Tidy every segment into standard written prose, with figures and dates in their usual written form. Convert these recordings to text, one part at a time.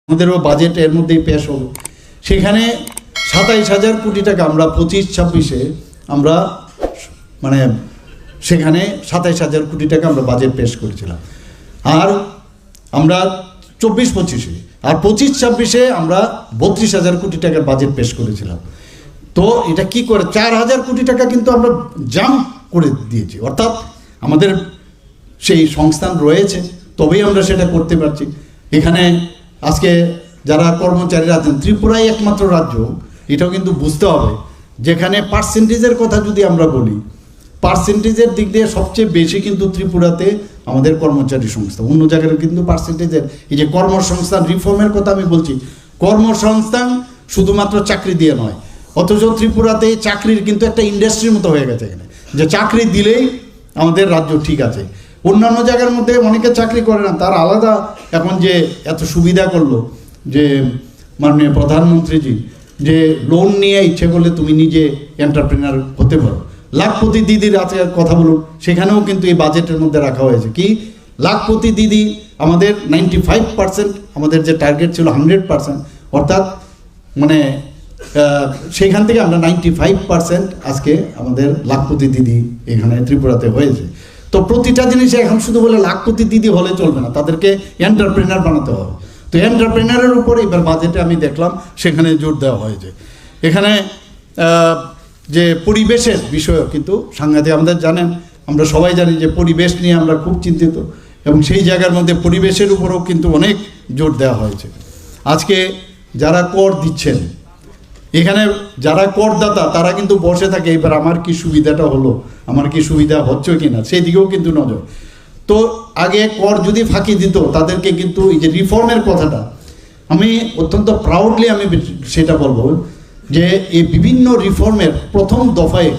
আমাদেরও বাজেট এর মধ্যেই পেশ হবে। সেখানে ২৭,০০০ কোটি টাকা আমরা ২৫-২৬-এ আমরা মানে সেখানে ২৭,০০০ কোটি টাকা আমরা বাজেট পেশ করেছিলাম। আর আমরা ২৪-২৫-এ আর ২৫-২৬-এ আমরা ৩২,০০০ কোটি টাকার বাজেট পেশ করেছিলাম। তো এটা কি করে ৪,০০০ কোটি টাকা কিন্তু আমরা জাম্প করে দিয়েছি। অর্থাৎ আমাদের সেই সংস্থান রয়েছে, তবেই আমরা সেটা করতে পারছি। এখানে আজকে যারা কর্মচারীরা আছেন, ত্রিপুরাই একমাত্র রাজ্য, এটাও কিন্তু বুঝতে হবে, যেখানে পার্সেন্টেজের কথা যদি আমরা বলি, পার্সেন্টেজের দিক দিয়ে সবচেয়ে বেশি কিন্তু ত্রিপুরাতে আমাদের কর্মচারী সংস্থা। অন্য জায়গায় কিন্তু পার্সেন্টেজের এই যে কর্মসংস্থান রিফর্মের কথা আমি বলছি, কর্মসংস্থান শুধুমাত্র চাকরি দিয়ে নয়, অথচ ত্রিপুরাতে চাকরির কিন্তু একটা ইন্ডাস্ট্রির মতো হয়ে গেছে এখানে, যে চাকরি দিলেই আমাদের রাজ্য ঠিক আছে। অন্যান্য জায়গার মধ্যে অনেকে চাকরি করে না, তার আলাদা এখন যে এত সুবিধা করলো যে মাননীয় প্রধানমন্ত্রীজি, যে লোন নিয়ে ইচ্ছে করলে তুমি নিজে এন্টারপ্রেনার হতে পারো। লাখপতি দিদির আছে কথা বলুন, সেখানেও কিন্তু এই বাজেটের মধ্যে রাখা হয়েছে কি লাখপতি দিদি আমাদের 95%, আমাদের যে টার্গেট ছিল 100%, অর্থাৎ মানে সেইখান থেকে আমরা 95% আজকে আমাদের লাখপতি দিদি এখানে ত্রিপুরাতে হয়েছে। তো প্রতিটা জিনিসে এখন শুধু বলে লাখপতি দিদি হলে চলবে না, তাদেরকে এন্টারপ্রেনার বানাতে হবে। তো এন্টারপ্রেনারের উপর এবার বাজেটে আমি দেখলাম সেখানে জোর দেওয়া হয়েছে। এখানে যে পরিবেশের বিষয়ও কিন্তু সাংঘাতিক। আমাদের জানেন, আমরা সবাই জানি যে পরিবেশ নিয়ে আমরা খুব চিন্তিত, এবং সেই জায়গার মধ্যে পরিবেশের উপরেও কিন্তু অনেক জোর দেওয়া হয়েছে। আজকে যারা কর দিচ্ছেন, এখানে যারা করদাতা তারা কিন্তু বসে থাকে, এবার আমার কি সুবিধাটা হলো, আমার কি সুবিধা হচ্ছে কি না, সেই দিকেও কিন্তু নজর। তো আগে কর যদি ফাঁকি দিত তাদেরকে কিন্তু এই যে রিফর্মের কথাটা আমি অত্যন্ত প্রাউডলি আমি সেটা বলবো, যে এই বিভিন্ন রিফর্মের প্রথম দফায়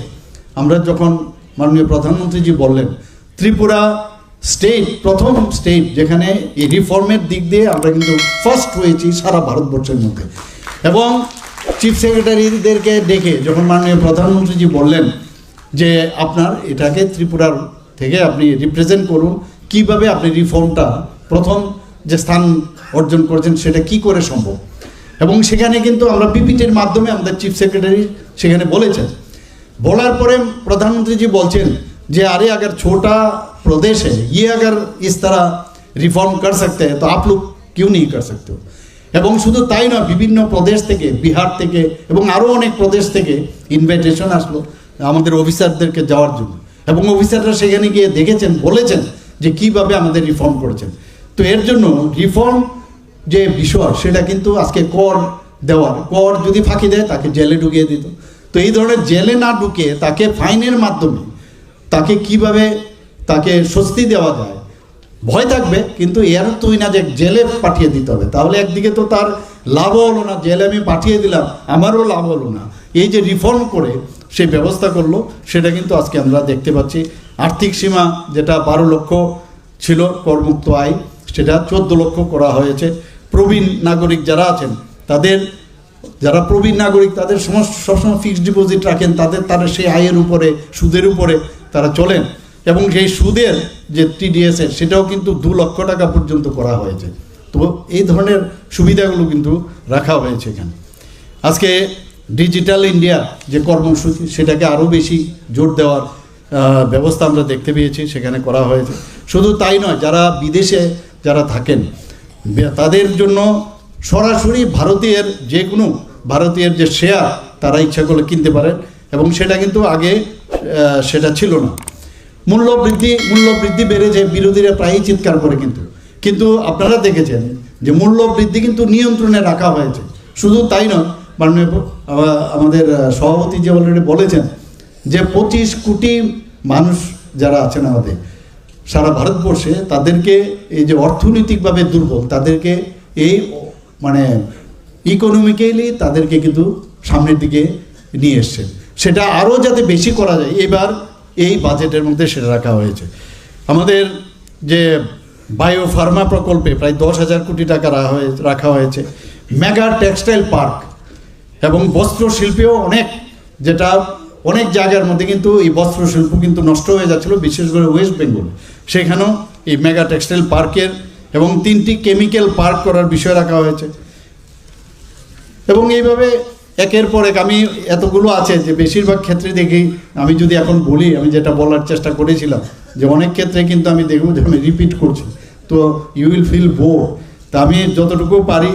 আমরা যখন মাননীয় প্রধানমন্ত্রীজি বললেন, ত্রিপুরা স্টেট প্রথম স্টেট যেখানে এই রিফর্মের দিক দিয়ে আমরা কিন্তু ফার্স্ট হয়েছি সারা ভারতবর্ষের মধ্যে। এবং চিফ সেক্রেটারিদেরকে ডেকে যখন মাননীয় প্রধানমন্ত্রীজি বললেন যে আপনার এটাকে ত্রিপুরার থেকে আপনি রিপ্রেজেন্ট করুন, কিভাবে আপনি রিফর্মটা প্রথম যে স্থান অর্জন করেছেন সেটা কি করে সম্ভব। এবং সেখানে কিন্তু আমরা পিপিটির মাধ্যমে আমাদের চিফ সেক্রেটারি সেখানে বলেছেন। বলার পরে প্রধানমন্ত্রীজি বলছেন যে अरे अगर छोटा प्रदेश है, ये अगर इस तरह रिफॉर्म कर सकते हैं तो आप लोग क्यों नहीं कर सकते हो। এবং শুধু তাই নয়, বিভিন্ন প্রদেশ থেকে, বিহার থেকে এবং আরও অনেক প্রদেশ থেকে ইনভাইটেশন আসলো আমাদের অফিসারদেরকে যাওয়ার জন্য, এবং অফিসাররা সেখানে গিয়ে দেখেছেন, বলেছেন যে কিভাবে আমাদের রিফর্ম করেছেন। তো এর জন্য রিফর্ম যে বিষয় সেটা কিন্তু আজকে কর দেওয়ার, কর যদি ফাঁকি দেয় তাকে জেলে ঢুকিয়ে দিত। তো এই ধরনের জেলে না ঢুকিয়ে তাকে ফাইনের মাধ্যমে তাকে কিভাবে তাকে স্বস্তি দেওয়া যায়, ভয় থাকবে, কিন্তু এর তুই না যে জেলে পাঠিয়ে দিতে হবে, তাহলে একদিকে তো তার লাভও হলো না, জেলে আমি পাঠিয়ে দিলাম আমারও লাভ হলো না। এই যে রিফর্ম করে সে ব্যবস্থা করলো, সেটা কিন্তু আজকে আমরা দেখতে পাচ্ছি। আর্থিক সীমা যেটা 12 লক্ষ ছিল করমুক্ত আয়, সেটা 14 লক্ষ করা হয়েছে। প্রবীণ নাগরিক যারা আছেন, তাদের যারা প্রবীণ নাগরিক তাদের সবসময় ফিক্সড ডিপোজিট রাখেন, তারা সেই আয়ের উপরে, সুদের উপরে তারা চলেন, এবং সেই সুদের যে টিডিএসের সেটাও কিন্তু 2 লক্ষ টাকা পর্যন্ত করা হয়েছে। তো এই ধরনের সুবিধাগুলো কিন্তু রাখা হয়েছে এখানে। আজকে ডিজিটাল ইন্ডিয়া যে কর্মসূচি, সেটাকে আরও বেশি জোর দেওয়ার ব্যবস্থা আমরা দেখতে পেয়েছি, সেখানে করা হয়েছে। শুধু তাই নয়, যারা বিদেশে যারা থাকেন তাদের জন্য সরাসরি ভারতীয়ের যে কোনো ভারতীয়ের যে শেয়ার তারা ইচ্ছা করলে কিনতে পারেন, এবং সেটা কিন্তু আগে সেটা ছিল না। মূল্য বৃদ্ধি বেড়েছে, বিরোধীরা প্রায়ই চিৎকার করে, কিন্তু আপনারা দেখেছেন যে মূল্য বৃদ্ধি কিন্তু নিয়ন্ত্রণে রাখা হয়েছে। শুধু তাই নয়, মাননীয় আমাদের সভাপতি যে অলরেডি বলেছেন যে 25 কোটি মানুষ যারা আছেন আমাদের সারা ভারতবর্ষে, তাদেরকে এই যে অর্থনৈতিকভাবে দুর্বল, তাদেরকে এই মানে ইকোনমিক্যালি তাদেরকে কিন্তু সামনের দিকে নিয়ে এসছেন। সেটা আরও যাতে বেশি করা যায়, এবার এই বাজেটের মধ্যে সেটা রাখা হয়েছে। আমাদের যে বায়োফার্মা প্রকল্পে প্রায় 10,000 কোটি টাকা রাখা হয়েছে। মেগা টেক্সটাইল পার্ক এবং বস্ত্রশিল্পেও যেটা অনেক জায়গার মধ্যে কিন্তু এই বস্ত্রশিল্প কিন্তু নষ্ট হয়ে যাচ্ছিল, বিশেষ করে ওয়েস্ট বেঙ্গল, সেখানেও এই মেগা টেক্সটাইল পার্কের এবং 3টি কেমিক্যাল পার্ক করার বিষয় রাখা হয়েছে। এবং এইভাবে একের পর এক আমি এতগুলো আছে যে বেশিরভাগ ক্ষেত্রে দেখি, আমি যদি এখন বলি, আমি যেটা বলার চেষ্টা করেছিলাম যে অনেক ক্ষেত্রে কিন্তু আমি দেখব যে আমি রিপিট করছি, তো ইউ উইল ফিল বোর। তা আমি যতটুকু পারি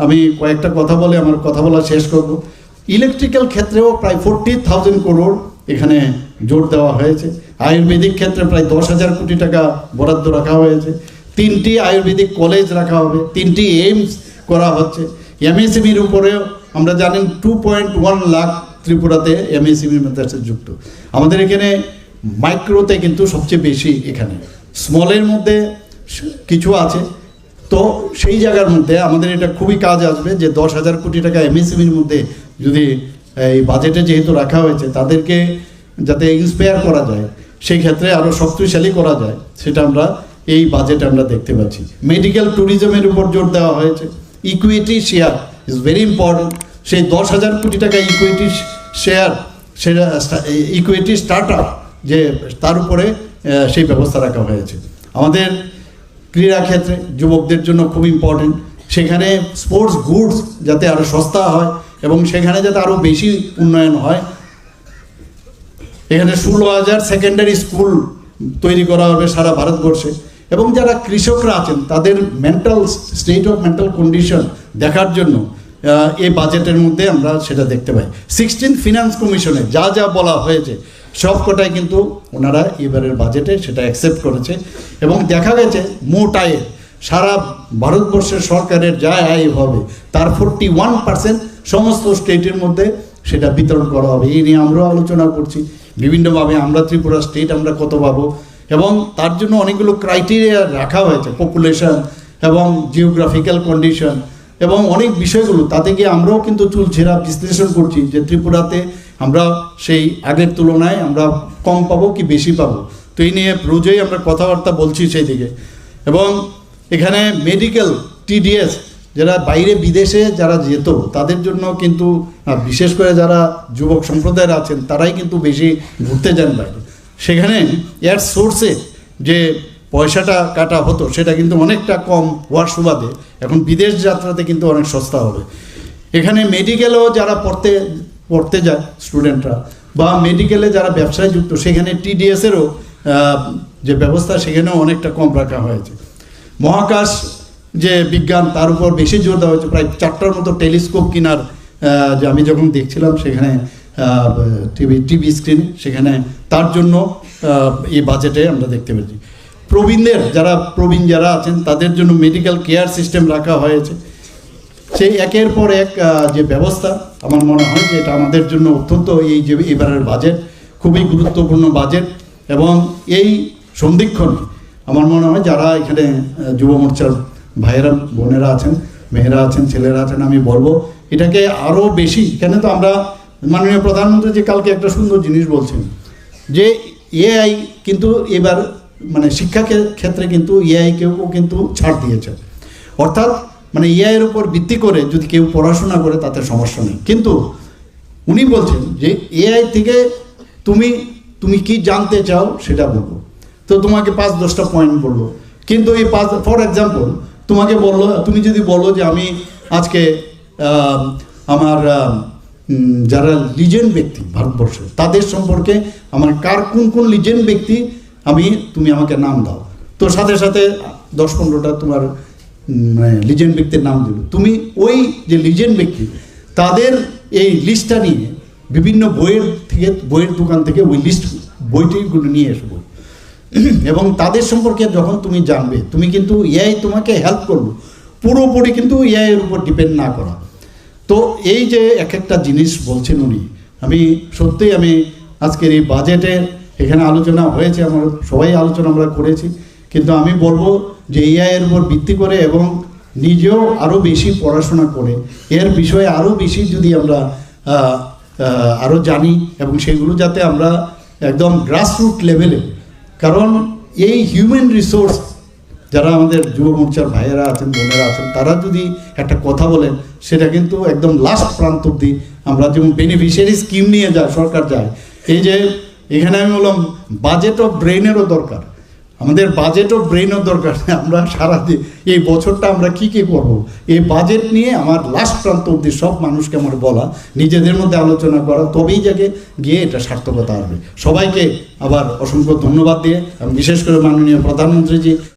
আমি কয়েকটা কথা বলে আমার কথা বলা শেষ করব। ইলেকট্রিক্যাল ক্ষেত্রেও প্রায় 40,000 করোড় এখানে জোর দেওয়া হয়েছে। আয়ুর্বেদিক ক্ষেত্রে প্রায় 10,000 কোটি টাকা বরাদ্দ রাখা হয়েছে। 3টি আয়ুর্বেদিক কলেজ রাখা হবে, 3টি এইমস করা হচ্ছে। এমএসএমইর উপরেও আমরা জানেন 2.1 লাখ ত্রিপুরাতে এমএসএমইর মধ্যে যুক্ত। আমাদের এখানে মাইক্রোতে কিন্তু সবচেয়ে বেশি, এখানে স্মলের মধ্যে কিছু আছে। তো সেই জায়গার মধ্যে আমাদের এটা খুবই কাজ আসবে যে 10,000 কোটি টাকা এমএসএমইর মধ্যে যদি এই বাজেটে যেহেতু রাখা হয়েছে, তাদেরকে যাতে ইন্সপায়ার করা যায়, সেই ক্ষেত্রে আরও শক্তিশালী করা যায়, সেটা আমরা এই বাজেটে আমরা দেখতে পাচ্ছি। মেডিকেল ট্যুরিজমের উপর জোর দেওয়া হয়েছে। Equity share is very important. সেই 10,000 কোটি টাকা ইকুইটি শেয়ার, সেটা ইকুইটি স্টার্ট আপ, যে তার উপরে সেই ব্যবস্থা রাখা হয়েছে। আমাদের ক্রীড়া ক্ষেত্রে যুবকদের জন্য খুব ইম্পর্টেন্ট, সেখানে স্পোর্টস গুডস যাতে আরও সস্তা হয় এবং সেখানে যাতে আরও বেশি উন্নয়ন হয়। এখানে 16,000 সেকেন্ডারি স্কুল তৈরি করা হবে সারা ভারতবর্ষে। এবং যারা কৃষকরা আছেন তাদের স্টেট অফ মেন্টাল কন্ডিশন দেখার জন্য এই বাজেটের মধ্যে আমরা সেটা দেখতে পাই। 16 ফিনান্স কমিশনে যা যা বলা হয়েছে সব কটাই কিন্তু ওনারা এবারের বাজেটে সেটা অ্যাকসেপ্ট করেছে। এবং দেখা গেছে মোট আয়ে সারা ভারতবর্ষের সরকারের যা আয় হবে তার 41% সমস্ত স্টেটের মধ্যে সেটা বিতরণ করা হবে। এই নিয়ে আমরাও আলোচনা করছি বিভিন্নভাবে, আমরা ত্রিপুরা স্টেট আমরা কত পাবো, এবং তার জন্য অনেকগুলো ক্রাইটেরিয়া রাখা হয়েছে, পপুলেশন এবং জিওগ্রাফিক্যাল কন্ডিশন এবং অনেক বিষয়গুলো। তাতে গিয়ে আমরাও কিন্তু চুলচেরা বিশ্লেষণ করছি যে ত্রিপুরাতে আমরা সেই আগের তুলনায় আমরা কম পাবো কি বেশি পাবো। তো এই নিয়ে রোজই আমরা কথাবার্তা বলছি সেই দিকে। এবং এখানে মেডিকেল টিডিএস, যারা বাইরে বিদেশে যারা যেত তাদের জন্য কিন্তু বিশেষ করে যারা যুবক সম্প্রদায়ের আছেন তারাই কিন্তু বেশি ঘুরতে যান বাইরে। সেখানে এর সোর্সে যে পয়সাটা কাটা হতো সেটা কিন্তু অনেকটা কম হওয়ার সুবাদে এখন বিদেশ যাত্রাতে কিন্তু অনেক সস্তা হবে। এখানে মেডিকেলেও যারা পড়তে যায় স্টুডেন্টরা বা মেডিকেলে যারা ব্যবসায় যুক্ত, সেখানে টিডিএসেরও যে ব্যবস্থা সেখানেও অনেকটা কম রাখা হয়েছে। মহাকাশ যে বিজ্ঞান তার উপর বেশি জোর দেওয়া হয়েছে, প্রায় 4টার মতো টেলিস্কোপ কেনার, যে আমি যখন দেখছিলাম সেখানে টিভি স্ক্রিনে, সেখানে তার জন্য এই বাজেটে আমরা দেখতে পেয়েছি। প্রবীণ যারা আছেন তাদের জন্য মেডিকেল কেয়ার সিস্টেম রাখা হয়েছে। সেই একের পর এক যে ব্যবস্থা, আমার মনে হয় যে এটা আমাদের জন্য অত্যন্ত, এই যে এবারের বাজেট খুবই গুরুত্বপূর্ণ বাজেট। এবং এই সন্ধিক্ষণ আমার মনে হয় যারা এখানে যুব মোর্চার ভাইয়েরা বোনেরা আছেন, মেয়েরা আছেন, ছেলেরা আছেন, আমি বলবো এটাকে আরও বেশি। এখানে তো আমরা মাননীয় প্রধানমন্ত্রী যে কালকে একটা সুন্দর জিনিস বলছেন যে এআই কিন্তু এবার মানে শিক্ষা ক্ষেত্রে কিন্তু এআইকেও কিন্তু ছাড় দিয়েছে। অর্থাৎ মানে এআইয়ের উপর ভিত্তি করে যদি কেউ পড়াশোনা করে তাতে সমস্যা নেই, কিন্তু উনি বলছেন যে এআই থেকে তুমি কি জানতে চাও সেটা বলবো। তো তোমাকে 5-10টা পয়েন্ট বললো, কিন্তু এই ফর এক্সাম্পল তোমাকে বললো, তুমি যদি বলো যে আমি আজকে আমার যারা লিজেন্ড ব্যক্তি ভারতবর্ষে তাদের সম্পর্কে আমার কোন কোন লিজেন্ড ব্যক্তি তুমি আমাকে নাম দাও, তো সাথে সাথে 10-15টা তোমার মানে লিজেন্ড ব্যক্তির নাম দিল। তুমি ওই যে লিজেন্ড ব্যক্তি তাদের এই লিস্টটা নিয়ে বিভিন্ন বইয়ের দোকান থেকে ওই বইটিগুলো নিয়ে আসবো, এবং তাদের সম্পর্কে যখন তুমি জানবে তুমি কিন্তু এআই তোমাকে হেল্প করলো, পুরোপুরি কিন্তু এআইয়ের উপর ডিপেন্ড না করা। তো এই যে এক একটা জিনিস বলছেন উনি, আমি সত্যিই আমি আজকের এই বাজেটের এখানে আলোচনা হয়েছে, সবাই আলোচনা আমরা করেছি, কিন্তু আমি বলবো যে এআইয়ের উপর ভিত্তি করে এবং নিজেও আরও বেশি পড়াশোনা করে এর বিষয়ে আরও বেশি যদি আমরা আরও জানি এবং সেগুলো যাতে আমরা একদম গ্রাসরুট লেভেলে, কারণ এই হিউম্যান রিসোর্স যারা আমাদের যুব মোর্চার ভাইয়েরা আছেন, বোনেরা আছেন, তারা যদি একটা কথা বলেন সেটা কিন্তু একদম লাস্ট প্রান্ত অব্দি আমরা যেমন বেনিফিশিয়ারি স্কিম নিয়ে যায় সরকার যায়, এই যে এখানে আমি বললাম বাজেট অফ ব্রেনেরও দরকার। আমাদের বাজেটও ব্রেনও দরকার। আমরা সারাদিন এই বছরটা আমরা কি করব, এই বাজেট নিয়ে আমার লাস্ট প্রান্ত অবধি সব মানুষকে আমার বলা, নিজেদের মধ্যে আলোচনা করা, তবেই যাকে গিয়ে এটা সার্থকতা আসবে। সবাইকে আবার অসংখ্য ধন্যবাদ দিয়ে, বিশেষ করে মাননীয় প্রধানমন্ত্রীজি